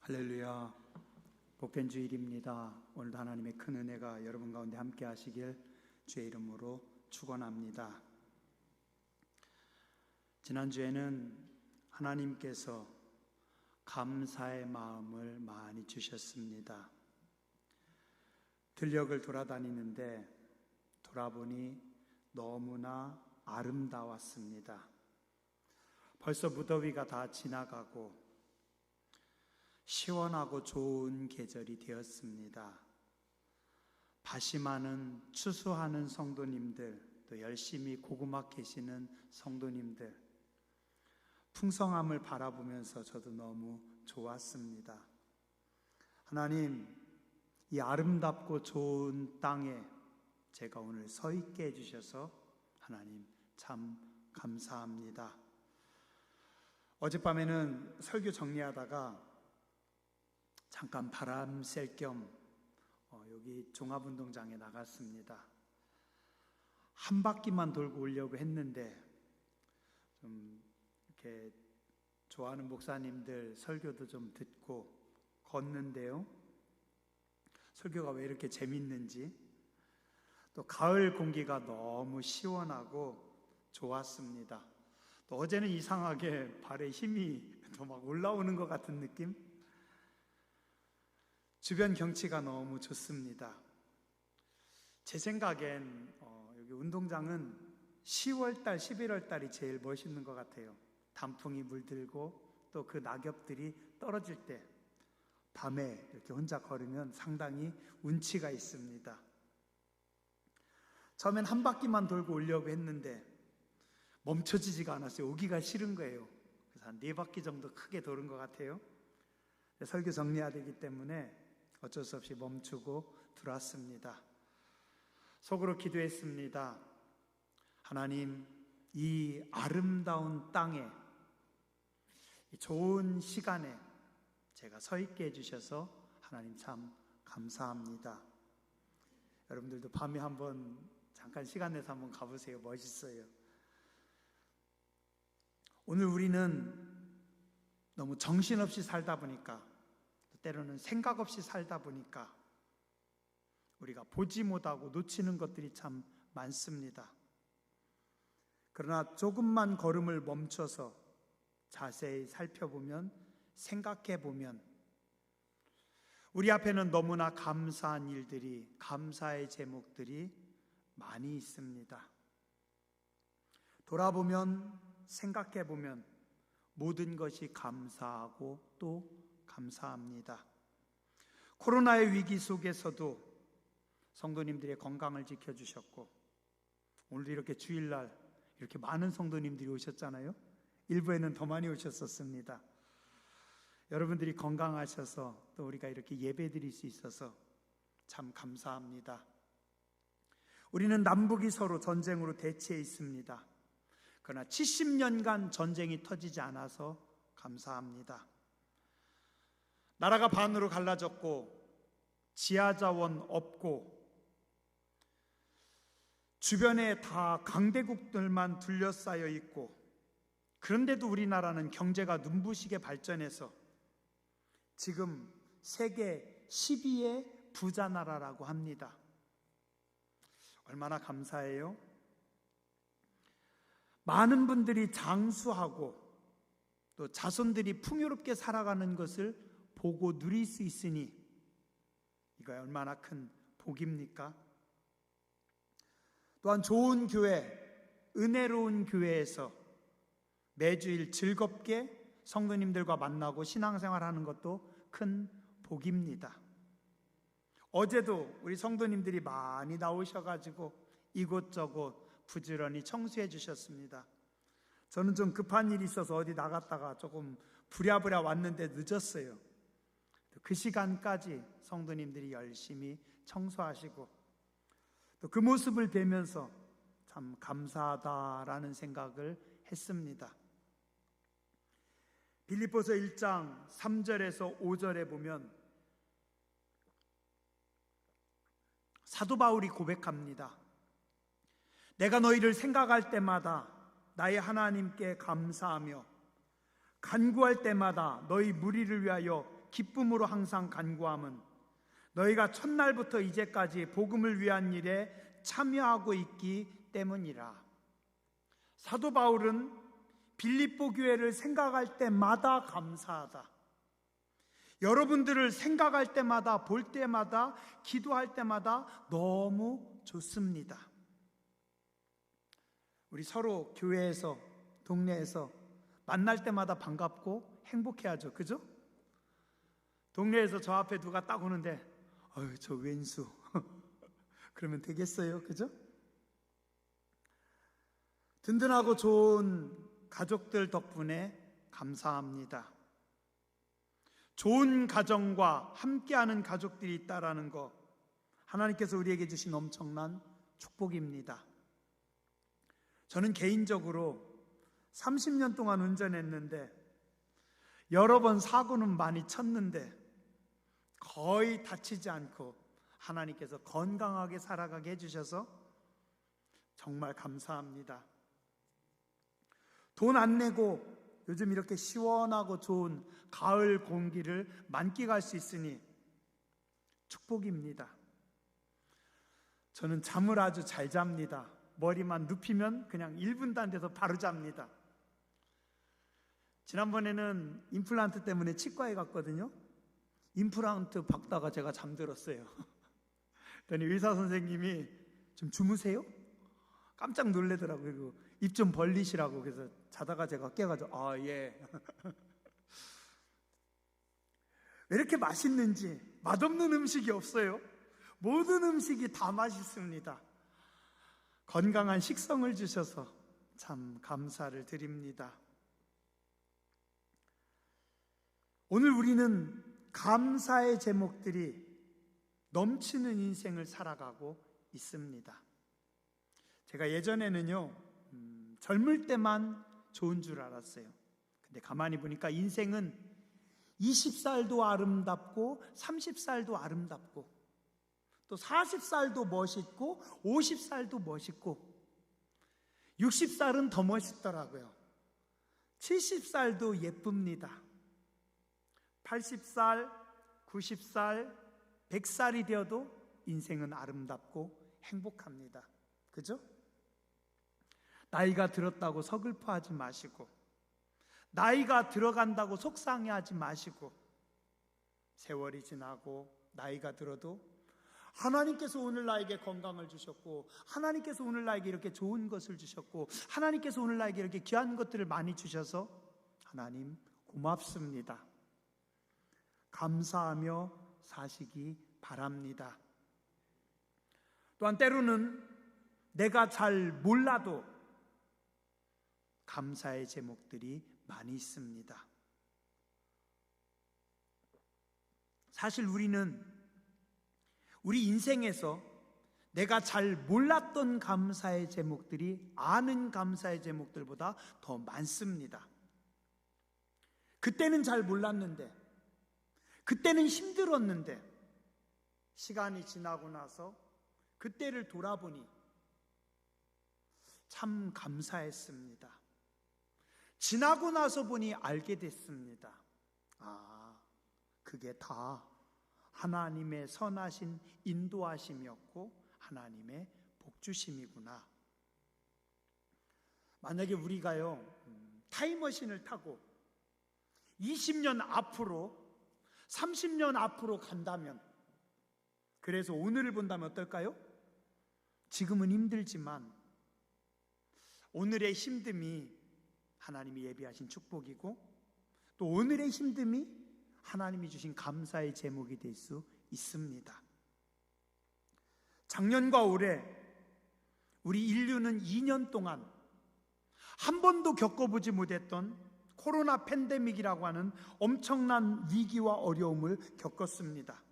할렐루야. 복된 주일입니다. 오늘도 하나님의 큰 은혜가 여러분 가운데 함께 하시길 주의 이름으로 축원합니다. 지난주에는 하나님께서 감사의 마음을 많이 주셨습니다. 들녘을 돌아다니는데 돌아보니 너무나 아름다웠습니다. 벌써 무더위가 다 지나가고 시원하고 좋은 계절이 되었습니다. 다시마는 추수하는 성도님들, 또 열심히 고구마 캐시는 성도님들, 풍성함을 바라보면서 저도 너무 좋았습니다. 하나님, 이 아름답고 좋은 땅에 제가 오늘 서 있게 해주셔서 하나님 참 감사합니다. 어젯밤에는 설교 정리하다가 잠깐 바람 쐴 겸 여기 종합운동장에 나갔습니다. 한 바퀴만 돌고 오려고 했는데 좀 이렇게 좋아하는 목사님들 설교도 좀 듣고 걷는데요, 설교가 왜 이렇게 재밌는지, 또 가을 공기가 너무 시원하고 좋았습니다. 또 어제는 이상하게 발에 힘이 더 막 올라오는 것 같은 느낌? 주변 경치가 너무 좋습니다. 제 생각엔 여기 운동장은 10월달, 11월달이 제일 멋있는 것 같아요. 단풍이 물들고 또 그 낙엽들이 떨어질 때 밤에 이렇게 혼자 걸으면 상당히 운치가 있습니다. 처음엔 한 바퀴만 돌고 오려고 했는데 멈춰지지가 않았어요. 오기가 싫은 거예요. 그래서 한 4바퀴 정도 크게 도는 것 같아요. 설교 정리해야 되기 때문에 어쩔 수 없이 멈추고 들어왔습니다. 속으로 기도했습니다. 하나님, 이 아름다운 땅에, 이 좋은 시간에 제가 서 있게 해주셔서 하나님 참 감사합니다. 여러분들도 밤에 한번 잠깐 시간 내서 한번 가보세요. 멋있어요. 오늘 우리는 너무 정신없이 살다 보니까, 때로는 생각 없이 살다 보니까 우리가 보지 못하고 놓치는 것들이 참 많습니다. 그러나 조금만 걸음을 멈춰서 자세히 살펴보면, 생각해보면 우리 앞에는 너무나 감사한 일들이, 감사의 제목들이 많이 있습니다. 돌아보면, 생각해보면 모든 것이 감사하고 또 감사합니다. 코로나의 위기 속에서도 성도님들의 건강을 지켜주셨고, 오늘도 이렇게 주일날 이렇게 많은 성도님들이 오셨잖아요. 일부에는 더 많이 오셨었습니다. 여러분들이 건강하셔서 또 우리가 이렇게 예배 드릴 수 있어서 참 감사합니다. 우리는 남북이 서로 전쟁으로 대치해 있습니다. 그러나 70년간 전쟁이 터지지 않아서 감사합니다. 나라가 반으로 갈라졌고 지하자원 없고 주변에 다 강대국들만 둘러싸여 있고, 그런데도 우리나라는 경제가 눈부시게 발전해서 지금 세계 10위의 부자 나라라고 합니다. 얼마나 감사해요? 많은 분들이 장수하고 또 자손들이 풍요롭게 살아가는 것을 보고 누릴 수 있으니 이거 얼마나 큰 복입니까? 또한 좋은 교회, 은혜로운 교회에서 매주일 즐겁게 성도님들과 만나고 신앙생활하는 것도 큰 복입니다. 어제도 우리 성도님들이 많이 나오셔가지고 이곳저곳 부지런히 청소해 주셨습니다. 저는 좀 급한 일이 있어서 어디 나갔다가 조금 부랴부랴 왔는데 늦었어요. 그 시간까지 성도님들이 열심히 청소하시고, 또 그 모습을 뵈면서 참 감사하다라는 생각을 했습니다. 빌립보서 1장 3절에서 5절에 보면 사도 바울이 고백합니다. 내가 너희를 생각할 때마다 나의 하나님께 감사하며 간구할 때마다 너희 무리를 위하여 기쁨으로 항상 간구함은 너희가 첫날부터 이제까지 복음을 위한 일에 참여하고 있기 때문이라. 사도 바울은 빌립보 교회를 생각할 때마다 감사하다. 여러분들을 생각할 때마다, 볼 때마다, 기도할 때마다 너무 좋습니다. 우리 서로 교회에서, 동네에서 만날 때마다 반갑고 행복해하죠. 그죠? 동네에서 저 앞에 누가 딱 오는데 어휴, 저 왼수 그러면 되겠어요. 그죠? 든든하고 좋은 가족들 덕분에 감사합니다. 좋은 가정과 함께하는 가족들이 있다라는 거, 하나님께서 우리에게 주신 엄청난 축복입니다. 저는 개인적으로 30년 동안 운전했는데 여러 번 사고는 많이 쳤는데 거의 다치지 않고 하나님께서 건강하게 살아가게 해주셔서 정말 감사합니다. 돈 안 내고 요즘 이렇게 시원하고 좋은 가을 공기를 만끽할 수 있으니 축복입니다. 저는 잠을 아주 잘 잡니다. 머리만 눕히면 그냥 1분도 안 돼서 바로 잡니다. 지난번에는 임플란트 때문에 치과에 갔거든요. 임플란트 박다가 제가 잠들었어요. 그랬더니 의사 선생님이 좀 주무세요? 깜짝 놀래더라고요. 입 좀 벌리시라고. 그래서 자다가 제가 깨가지고 아 예. 왜 이렇게 맛있는지, 맛없는 음식이 없어요. 모든 음식이 다 맛있습니다. 건강한 식성을 주셔서 참 감사를 드립니다. 오늘 우리는 감사의 제목들이 넘치는 인생을 살아가고 있습니다. 제가 예전에는요, 젊을 때만 좋은 줄 알았어요. 근데 가만히 보니까 인생은 20살도 아름답고 30살도 아름답고 또 40살도 멋있고 50살도 멋있고 60살은 더 멋있더라고요. 70살도 예쁩니다. 80살, 90살, 100살이 되어도 인생은 아름답고 행복합니다. 그죠? 나이가 들었다고 서글퍼하지 마시고, 나이가 들어간다고 속상해하지 마시고, 세월이 지나고 나이가 들어도 하나님께서 오늘 나에게 건강을 주셨고, 하나님께서 오늘 나에게 이렇게 좋은 것을 주셨고, 하나님께서 오늘 나에게 이렇게 귀한 것들을 많이 주셔서 하나님 고맙습니다. 감사하며 사시기 바랍니다. 또한 때로는 내가 잘 몰라도 감사의 제목들이 많이 있습니다. 사실 우리는 우리 인생에서 내가 잘 몰랐던 감사의 제목들이 아는 감사의 제목들보다 더 많습니다. 그때는 잘 몰랐는데, 그때는 힘들었는데, 시간이 지나고 나서 그때를 돌아보니 참 감사했습니다. 지나고 나서 보니 알게 됐습니다. 아, 그게 다 하나님의 선하신 인도하심이었고 하나님의 복주심이구나. 만약에 우리가요, 타임머신을 타고 20년 앞으로, 30년 앞으로 간다면, 그래서 오늘을 본다면 어떨까요? 지금은 힘들지만 오늘의 힘듦이 하나님이 예비하신 축복이고, 또 오늘의 힘듦이 하나님이 주신 감사의 제목이 될 수 있습니다. 작년과 올해 우리 인류는 2년 동안 한 번도 겪어보지 못했던 코로나 팬데믹이라고 하는 엄청난 위기와 어려움을 겪었습니다.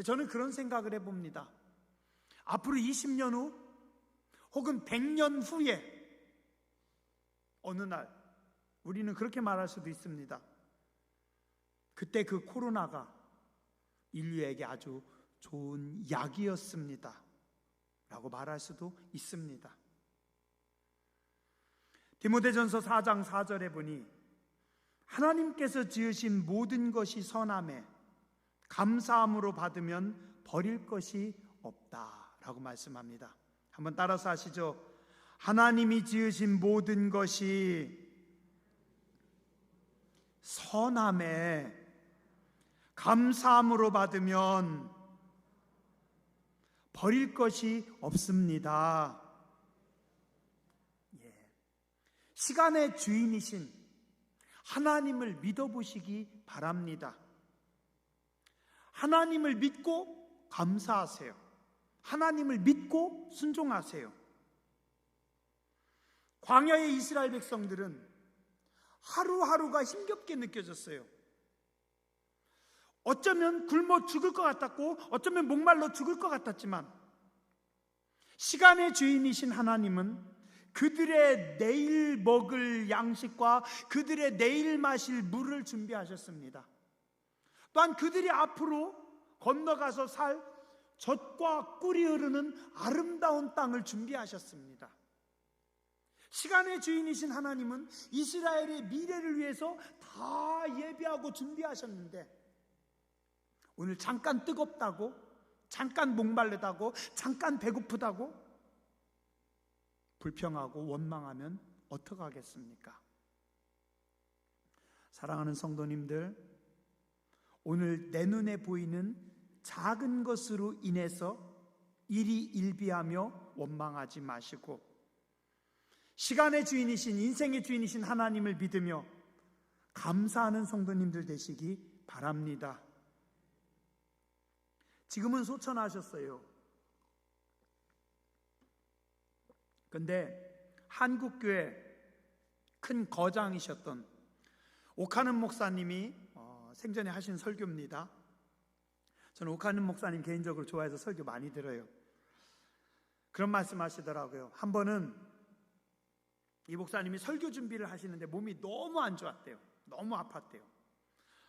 저는 그런 생각을 해봅니다. 앞으로 20년 후 혹은 100년 후에 어느 날 우리는 그렇게 말할 수도 있습니다. 그때 그 코로나가 인류에게 아주 좋은 약이었습니다 라고 말할 수도 있습니다. 디모데전서 4장 4절에 보니 하나님께서 지으신 모든 것이 선함에 감사함으로 받으면 버릴 것이 없다라고 말씀합니다. 한번 따라서 하시죠. 하나님이 지으신 모든 것이 선함에 감사함으로 받으면 버릴 것이 없습니다. 시간의 주인이신 하나님을 믿어보시기 바랍니다. 하나님을 믿고 감사하세요. 하나님을 믿고 순종하세요. 광야의 이스라엘 백성들은 하루하루가 힘겹게 느껴졌어요. 어쩌면 굶어 죽을 것 같았고 어쩌면 목말라 죽을 것 같았지만 시간의 주인이신 하나님은 그들의 내일 먹을 양식과 그들의 내일 마실 물을 준비하셨습니다. 또한 그들이 앞으로 건너가서 살 젖과 꿀이 흐르는 아름다운 땅을 준비하셨습니다. 시간의 주인이신 하나님은 이스라엘의 미래를 위해서 다 예비하고 준비하셨는데 오늘 잠깐 뜨겁다고, 잠깐 목마르다고, 잠깐 배고프다고 불평하고 원망하면 어떡하겠습니까? 사랑하는 성도님들, 오늘 내 눈에 보이는 작은 것으로 인해서 일희일비하며 원망하지 마시고 시간의 주인이신, 인생의 주인이신 하나님을 믿으며 감사하는 성도님들 되시기 바랍니다. 지금은 소천하셨어요. 근데 한국교회 큰 거장이셨던 오카는 목사님이 생전에 하신 설교입니다. 저는 오카는 목사님 개인적으로 좋아해서 설교 많이 들어요. 그런 말씀 하시더라고요. 한 번은 이 목사님이 설교 준비를 하시는데 몸이 너무 안 좋았대요. 너무 아팠대요.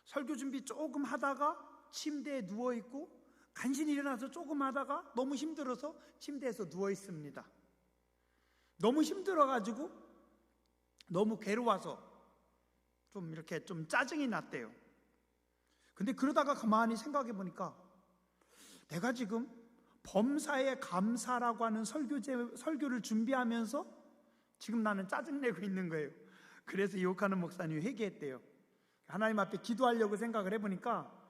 설교 준비 조금 하다가 침대에 누워있고 간신히 일어나서 조금 하다가 너무 힘들어서 침대에서 누워있습니다. 너무 힘들어가지고 너무 괴로워서 좀 이렇게 좀 짜증이 났대요. 근데 그러다가 가만히 생각해 보니까 내가 지금 범사에 감사라고 하는 설교를 준비하면서 지금 나는 짜증내고 있는 거예요. 그래서 욕하는 목사님이 회개했대요. 하나님 앞에 기도하려고 생각을 해보니까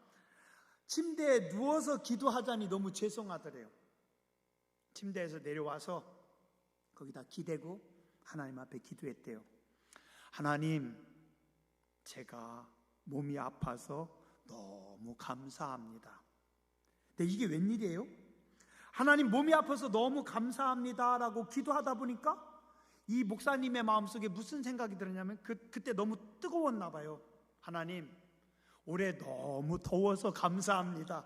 침대에 누워서 기도하자니 너무 죄송하더래요. 침대에서 내려와서 거기다 기대고 하나님 앞에 기도했대요. 하나님, 제가 몸이 아파서 너무 감사합니다. 근데 이게 웬일이에요? 하나님, 몸이 아파서 너무 감사합니다라고 기도하다 보니까 이 목사님의 마음속에 무슨 생각이 들었냐면 그때 너무 뜨거웠나 봐요. 하나님, 올해 너무 더워서 감사합니다.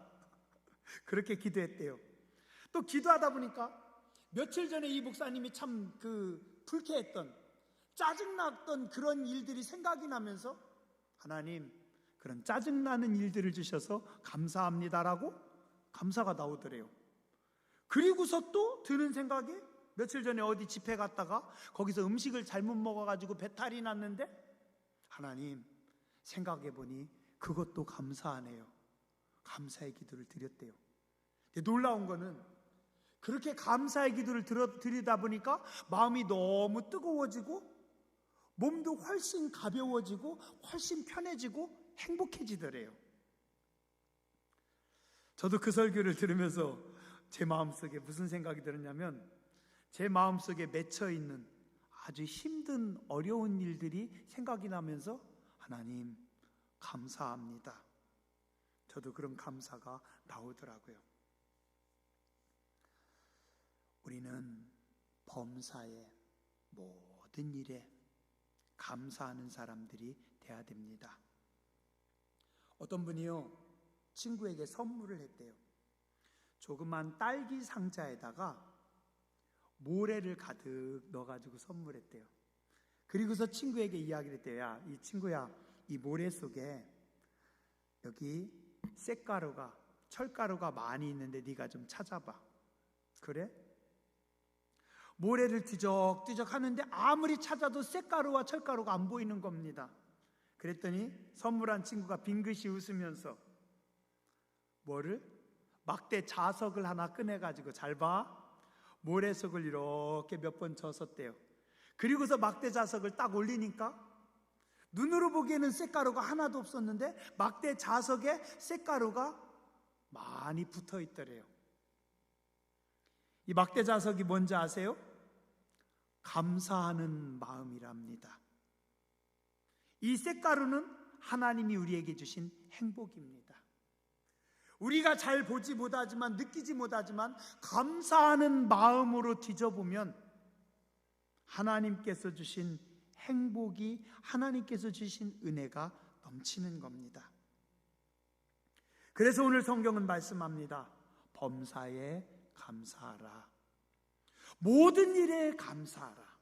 그렇게 기도했대요. 또 기도하다 보니까 며칠 전에 이 목사님이 참 불쾌했던, 짜증났던 그런 일들이 생각이 나면서 하나님, 그런 짜증나는 일들을 주셔서 감사합니다라고 감사가 나오더래요. 그리고서 또 드는 생각이 며칠 전에 어디 집회 갔다가 거기서 음식을 잘못 먹어가지고 배탈이 났는데 하나님, 생각해보니 그것도 감사하네요. 감사의 기도를 드렸대요. 근데 놀라운 거는 그렇게 감사의 기도를 드리다 보니까 마음이 너무 뜨거워지고 몸도 훨씬 가벼워지고 훨씬 편해지고 행복해지더래요. 저도 그 설교를 들으면서 제 마음속에 무슨 생각이 들었냐면 제 마음속에 맺혀있는 아주 힘든 어려운 일들이 생각이 나면서 하나님, 감사합니다. 저도 그런 감사가 나오더라고요. 우리는 범사의 모든 일에 감사하는 사람들이 돼야 됩니다. 어떤 분이요, 친구에게 선물을 했대요. 조그만 딸기 상자에다가 모래를 가득 넣어가지고 선물했대요. 그리고서 친구에게 이야기를 했대요. 야, 이 친구야, 이 모래 속에 여기 쇳가루가, 철가루가 많이 있는데 네가 좀 찾아봐. 그래? 모래를 뒤적뒤적 하는데 아무리 찾아도 쇳가루와 철가루가 안 보이는 겁니다. 그랬더니 선물한 친구가 빙긋이 웃으면서 뭐를? 막대 자석을 하나 꺼내가지고 잘 봐. 모래석을 이렇게 몇 번 졌었대요. 그리고서 막대 자석을 딱 올리니까 눈으로 보기에는 쇳가루가 하나도 없었는데 막대 자석에 쇳가루가 많이 붙어 있더래요. 이 막대 자석이 뭔지 아세요? 감사하는 마음이랍니다. 이 쇳가루는 하나님이 우리에게 주신 행복입니다. 우리가 잘 보지 못하지만 느끼지 못하지만 감사하는 마음으로 뒤져보면 하나님께서 주신 행복이, 하나님께서 주신 은혜가 넘치는 겁니다. 그래서 오늘 성경은 말씀합니다. 범사에 감사하라. 모든 일에 감사하라.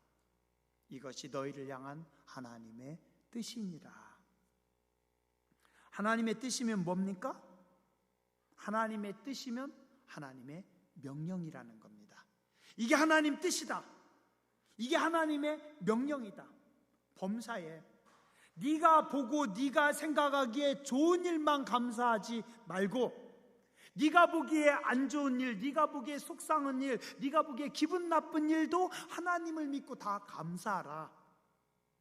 이것이 너희를 향한 하나님의 뜻이니라. 하나님의 뜻이면 뭡니까? 하나님의 뜻이면 하나님의 명령이라는 겁니다. 이게 하나님 뜻이다. 이게 하나님의 명령이다. 범사에 네가 보고 네가 생각하기에 좋은 일만 감사하지 말고 네가 보기에 안 좋은 일, 네가 보기에 속상한 일, 네가 보기에 기분 나쁜 일도 하나님을 믿고 다 감사하라.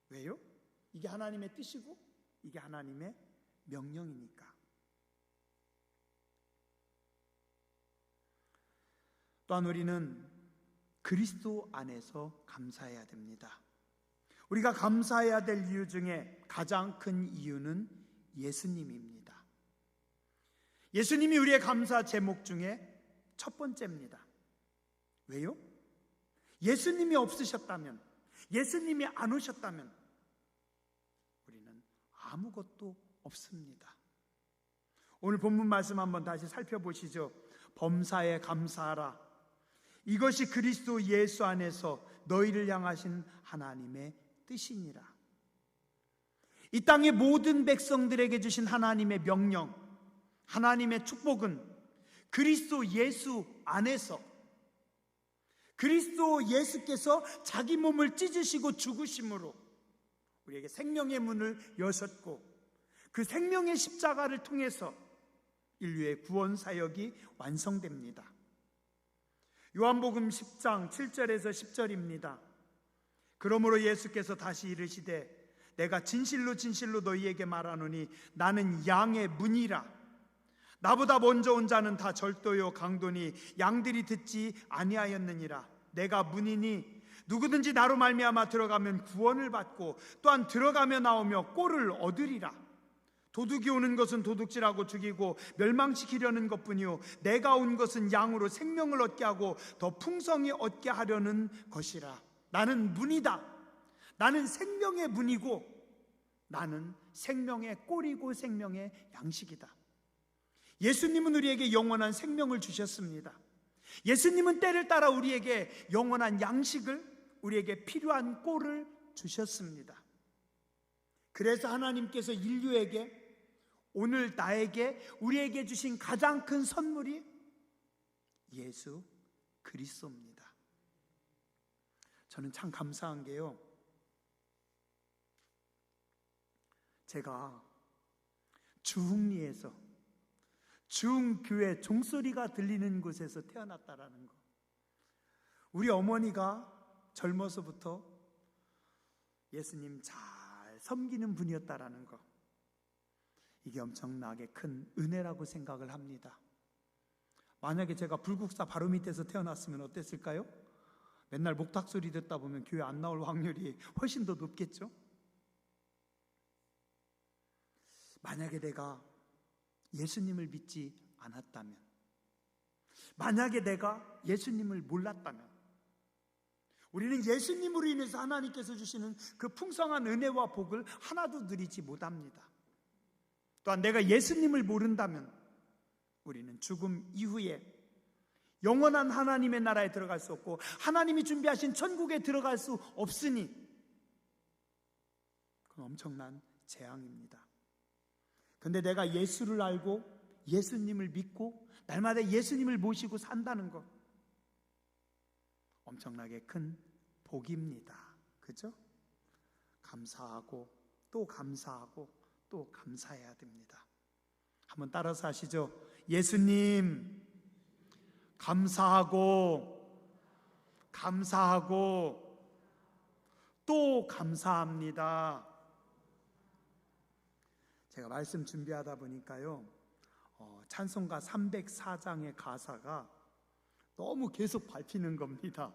왜요? 이게 하나님의 뜻이고 이게 하나님의 명령이니까. 또한 우리는 그리스도 안에서 감사해야 됩니다. 우리가 감사해야 될 이유 중에 가장 큰 이유는 예수님입니다. 예수님이 우리의 감사 제목 중에 첫 번째입니다. 왜요? 예수님이 없으셨다면, 예수님이 안 오셨다면 우리는 아무것도 없습니다. 오늘 본문 말씀 한번 다시 살펴보시죠. 범사에 감사하라. 이것이 그리스도 예수 안에서 너희를 향하신 하나님의 뜻이니라. 이 땅의 모든 백성들에게 주신 하나님의 명령, 하나님의 축복은 그리스도 예수 안에서, 그리스도 예수께서 자기 몸을 찢으시고 죽으심으로 우리에게 생명의 문을 여셨고 그 생명의 십자가를 통해서 인류의 구원 사역이 완성됩니다. 요한복음 10장 7절에서 10절입니다. 그러므로 예수께서 다시 이르시되 내가 진실로 진실로 너희에게 말하노니 나는 양의 문이라. 나보다 먼저 온 자는 다 절도요 강도니 양들이 듣지 아니하였느니라. 내가 문이니 누구든지 나로 말미암아 들어가면 구원을 받고 또한 들어가며 나오며 꼴을 얻으리라. 도둑이 오는 것은 도둑질하고 죽이고 멸망시키려는 것뿐이요 내가 온 것은 양으로 생명을 얻게 하고 더 풍성히 얻게 하려는 것이라. 나는 문이다. 나는 생명의 문이고 나는 생명의 꼴이고 생명의 양식이다. 예수님은 우리에게 영원한 생명을 주셨습니다. 예수님은 때를 따라 우리에게 영원한 양식을, 우리에게 필요한 꼴을 주셨습니다. 그래서 하나님께서 인류에게, 오늘 나에게, 우리에게 주신 가장 큰 선물이 예수 그리스도입니다. 저는 참 감사한 게요, 제가 주흥리에서, 주흥교회 종소리가 들리는 곳에서 태어났다라는 거, 우리 어머니가 젊어서부터 예수님 잘 섬기는 분이었다라는 거, 이게 엄청나게 큰 은혜라고 생각을 합니다. 만약에 제가 불국사 바로 밑에서 태어났으면 어땠을까요? 맨날 목탁 소리 듣다 보면 교회 안 나올 확률이 훨씬 더 높겠죠? 만약에 내가 예수님을 믿지 않았다면, 만약에 내가 예수님을 몰랐다면, 우리는 예수님으로 인해서 하나님께서 주시는 그 풍성한 은혜와 복을 하나도 누리지 못합니다. 또한 내가 예수님을 모른다면 우리는 죽음 이후에 영원한 하나님의 나라에 들어갈 수 없고 하나님이 준비하신 천국에 들어갈 수 없으니 그건 엄청난 재앙입니다. 그런데 내가 예수를 알고 예수님을 믿고 날마다 예수님을 모시고 산다는 것, 엄청나게 큰 복입니다. 그죠? 감사하고 또 감사하고 또 감사해야 됩니다. 한번 따라서 하시죠. 예수님, 감사하고 또 감사합니다. 제가 말씀 준비하다 보니까요, 찬송가 304장의 가사가 너무 계속 밟히는 겁니다.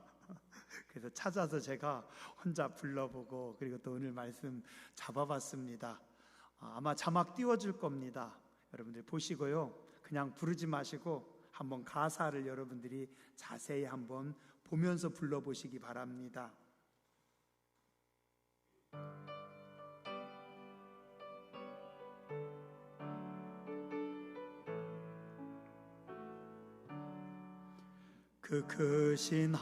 그래서 찾아서 제가 혼자 불러보고, 그리고 또 오늘 말씀 잡아봤습니다. 아마 자막 띄워줄 겁니다. 여러분들 보시고요, 그냥 부르지 마시고 한번 가사를 여러분들이 자세히 한번 보면서 불러보시기 바랍니다. 그 크신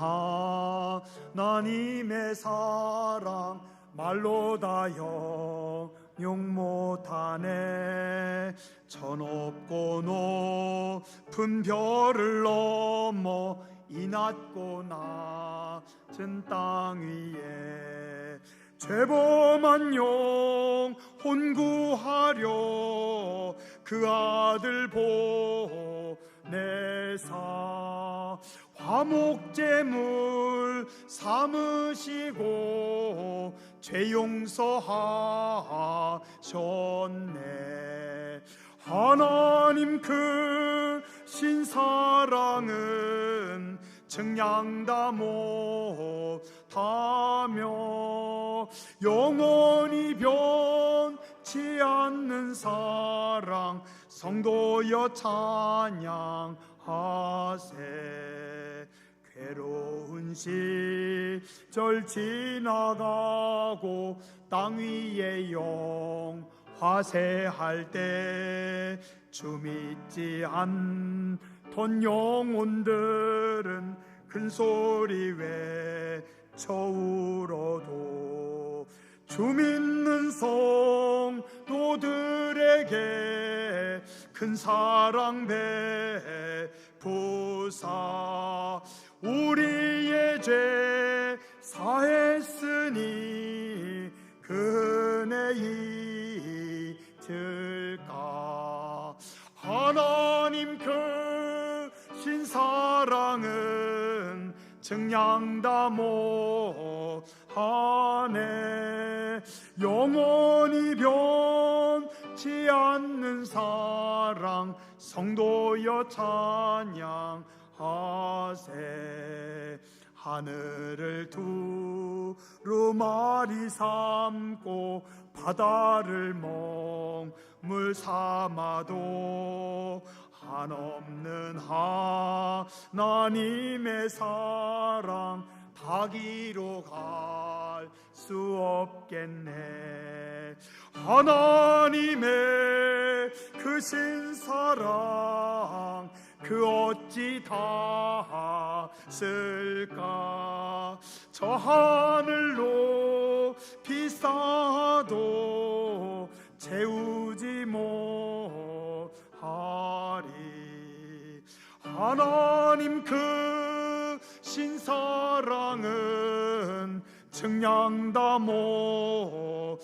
하나님의 사랑 말로 다 형용 못하네. 저 높고 높은 별을 넘어 이 낮고 낮은 땅 위에 죄범한 영혼 구하려 그 아들 보내사 화목제물 삼으시고 죄 용서하셨네. 하나님 그 신사랑은 증량다 못하며 영원히 변치 않는 사랑 성도여 찬양하세. 괴로운 시절 지나가고 땅 위에 영화세할 때 주 믿지 않던 영혼들은 큰 소리 외쳐 울어도 주 믿는 성도들에게 큰 사랑 베푸사 우리의 죄 사했으니 그 은혜 잊을까. 하나님 그 신사랑은 증량다 못하네. 영원히 변치 않는 사랑 성도여 찬양하세. 하늘을 두루마리 삼고 바다를 먹물 삼아도 한없는 하나님의 사랑 닿기로 갈 수 없겠네. 하나님의 그 신사랑 그 어찌 닿았을까. 저 하늘로 비싸도 채우지 못하리. 하나님 그 신사랑은 증량다 못하며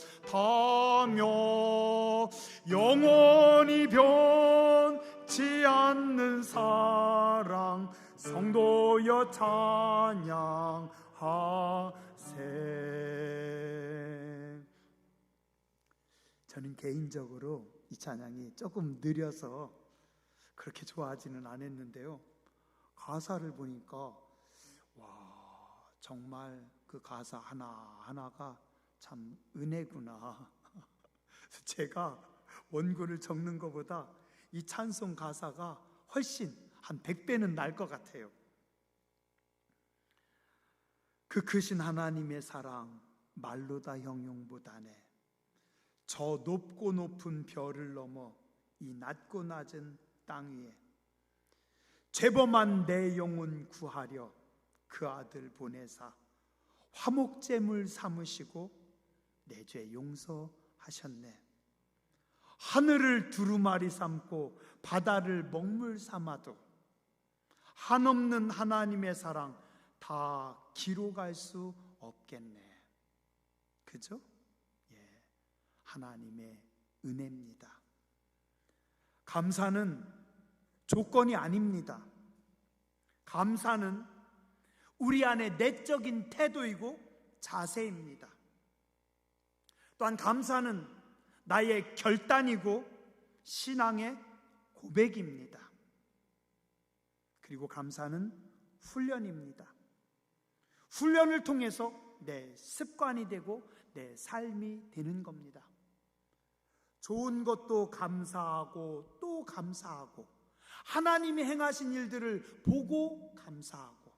영원히 변치 않는 사랑 성도여 찬양하세. 저는 개인적으로 이 찬양이 조금 느려서 그렇게 좋아하지는 않았는데요, 가사를 보니까 와, 정말 그 가사 하나하나가 참 은혜구나. 제가 원고를 적는 것보다 이 찬송 가사가 훨씬 한 100배는 날 것 같아요. 그 크신 하나님의 사랑 말로 다 형용 못하네. 저 높고 높은 별을 넘어 이 낮고 낮은 땅 위에 죄범한 내 영혼 구하려 그 아들 보내사 화목제물 삼으시고 내 죄 용서하셨네. 하늘을 두루마리 삼고 바다를 먹물 삼아도 한없는 하나님의 사랑 다 기록할 수 없겠네. 그죠? 예. 하나님의 은혜입니다. 감사는 조건이 아닙니다. 감사는 우리 안의 내적인 태도이고 자세입니다. 또한 감사는 나의 결단이고 신앙의 고백입니다. 그리고 감사는 훈련입니다. 훈련을 통해서 내 습관이 되고 내 삶이 되는 겁니다. 좋은 것도 감사하고 또 감사하고 하나님이 행하신 일들을 보고 감사하고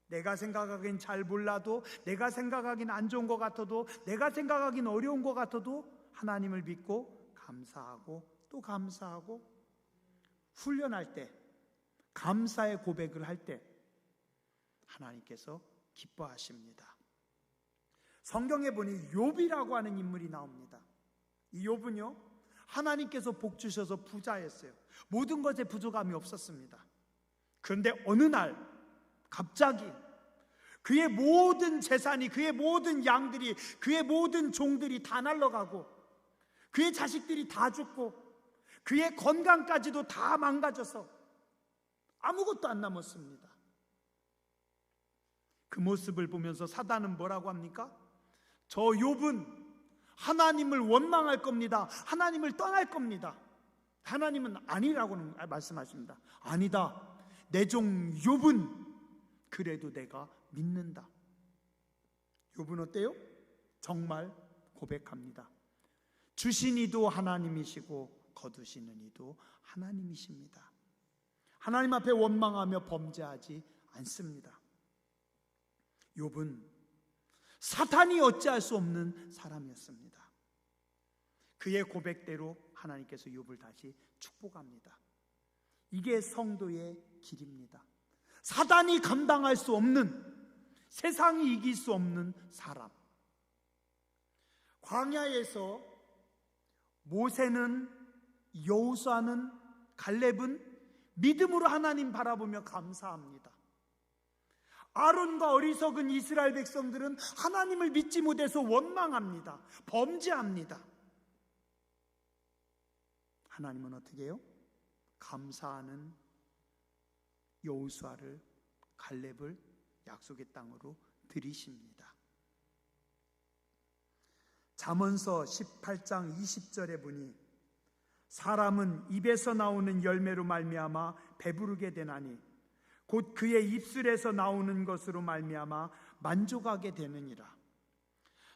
내가 생각하기엔 잘 몰라도 내가 생각하기엔 안 좋은 것 같아도 내가 생각하기엔 어려운 것 같아도 하나님을 믿고 감사하고 또 감사하고 훈련할 때 감사의 고백을 할 때 하나님께서 기뻐하십니다. 성경에 보니 욥이라고 하는 인물이 나옵니다. 이 욥은요 하나님께서 복 주셔서 부자였어요. 모든 것에 부족함이 없었습니다. 그런데 어느 날 갑자기 그의 모든 재산이, 그의 모든 양들이, 그의 모든 종들이 다 날아가고 그의 자식들이 다 죽고 그의 건강까지도 다 망가져서 아무것도 안 남았습니다. 그 모습을 보면서 사단은 뭐라고 합니까? 저 욥은 하나님을 원망할 겁니다. 하나님을 떠날 겁니다. 하나님은 아니라고는 말씀하십니다. 아니다. 내 종 욥은 그래도 내가 믿는다. 욥은 어때요? 정말 고백합니다. 주신 이도 하나님이시고 거두시는 이도 하나님이십니다. 하나님 앞에 원망하며 범죄하지 않습니다. 욥은 사탄이 어찌할 수 없는 사람이었습니다. 그의 고백대로 하나님께서 욥을 다시 축복합니다. 이게 성도의 길입니다. 사단이 감당할 수 없는, 세상이 이길 수 없는 사람. 광야에서 모세는, 여호수아는, 갈렙은 믿음으로 하나님 바라보며 감사합니다. 아론과 어리석은 이스라엘 백성들은 하나님을 믿지 못해서 원망합니다. 범죄합니다. 하나님은 어떻게 해요? 감사하는 여호수아를, 갈렙을 약속의 땅으로 들이십니다. 잠언서 18장 20절에 보니 사람은 입에서 나오는 열매로 말미암아 배부르게 되나니 곧 그의 입술에서 나오는 것으로 말미암아 만족하게 되느니라.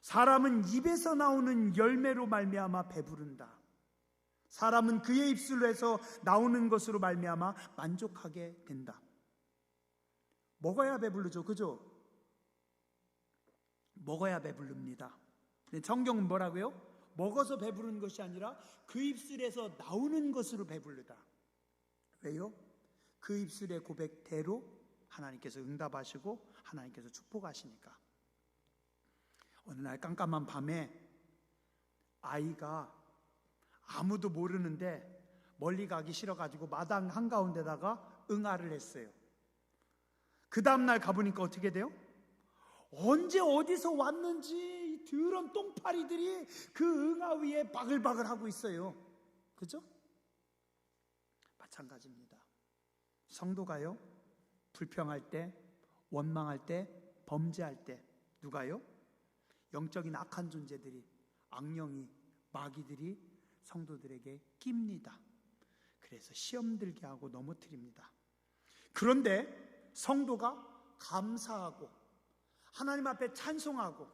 사람은 입에서 나오는 열매로 말미암아 배부른다. 사람은 그의 입술에서 나오는 것으로 말미암아 만족하게 된다. 먹어야 배부르죠, 그죠? 먹어야 배부릅니다. 근데 성경은 뭐라고요? 먹어서 배부른 것이 아니라 그 입술에서 나오는 것으로 배부르다. 왜요? 그 입술의 고백대로 하나님께서 응답하시고 하나님께서 축복하시니까. 어느 날 깜깜한 밤에 아이가 아무도 모르는데 멀리 가기 싫어가지고 마당 한가운데다가 응아를 했어요. 그 다음날 가보니까 어떻게 돼요? 언제 어디서 왔는지 이 더러운 똥파리들이 그 응아 위에 바글바글 하고 있어요. 그죠? 마찬가지입니다. 성도가요, 불평할 때, 원망할 때, 범죄할 때 누가요? 영적인 악한 존재들이, 악령이, 마귀들이 성도들에게 낍니다. 그래서 시험 들게 하고 넘어뜨립니다. 그런데 성도가 감사하고 하나님 앞에 찬송하고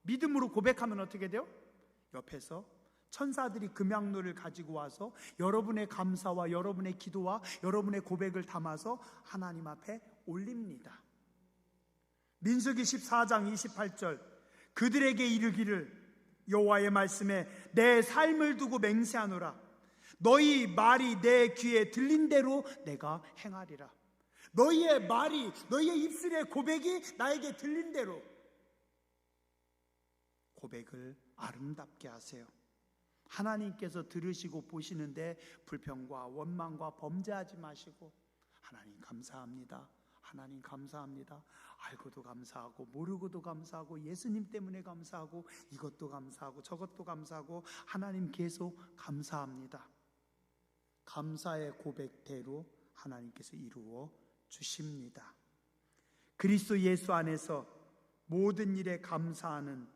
믿음으로 고백하면 어떻게 돼요? 옆에서 천사들이 금양로를 가지고 와서 여러분의 감사와 여러분의 기도와 여러분의 고백을 담아서 하나님 앞에 올립니다. 민수기 14장 28절 그들에게 이르기를 여호와의 말씀에 내 삶을 두고 맹세하노라. 너희 말이 내 귀에 들린 대로 내가 행하리라. 너희의 말이, 너희의 입술의 고백이 나에게 들린 대로 고백을 아름답게 하세요. 하나님께서 들으시고 보시는데 불평과 원망과 범죄하지 마시고 하나님 감사합니다, 하나님 감사합니다. 알고도 감사하고 모르고도 감사하고 예수님 때문에 감사하고 이것도 감사하고 저것도 감사하고 하나님 계속 감사합니다. 감사의 고백대로 하나님께서 이루어 주십니다. 그리스도 예수 안에서 모든 일에 감사하는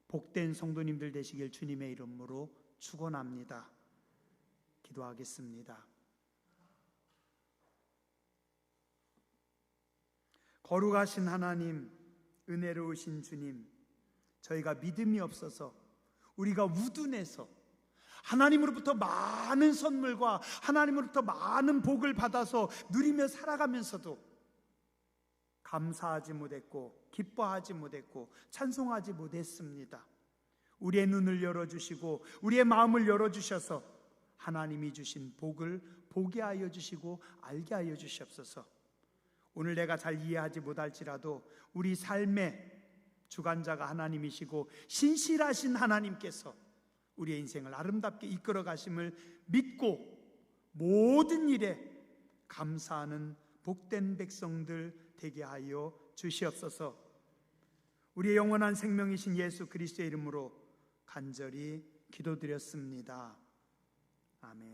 복된 성도님들 되시길 주님의 이름으로 축원합니다. 기도하겠습니다. 거룩하신 하나님, 은혜로우신 주님, 저희가 믿음이 없어서 우리가 우둔해서 하나님으로부터 많은 선물과 하나님으로부터 많은 복을 받아서 누리며 살아가면서도 감사하지 못했고 기뻐하지 못했고 찬송하지 못했습니다. 우리의 눈을 열어주시고 우리의 마음을 열어주셔서 하나님이 주신 복을 보게 하여 주시고 알게 하여 주시옵소서. 오늘 내가 잘 이해하지 못할지라도 우리 삶의 주관자가 하나님이시고 신실하신 하나님께서 우리의 인생을 아름답게 이끌어 가심을 믿고 모든 일에 감사하는 복된 백성들 되게 하여 주시옵소서. 우리의 영원한 생명이신 예수 그리스도의 이름으로 간절히 기도드렸습니다. 아멘.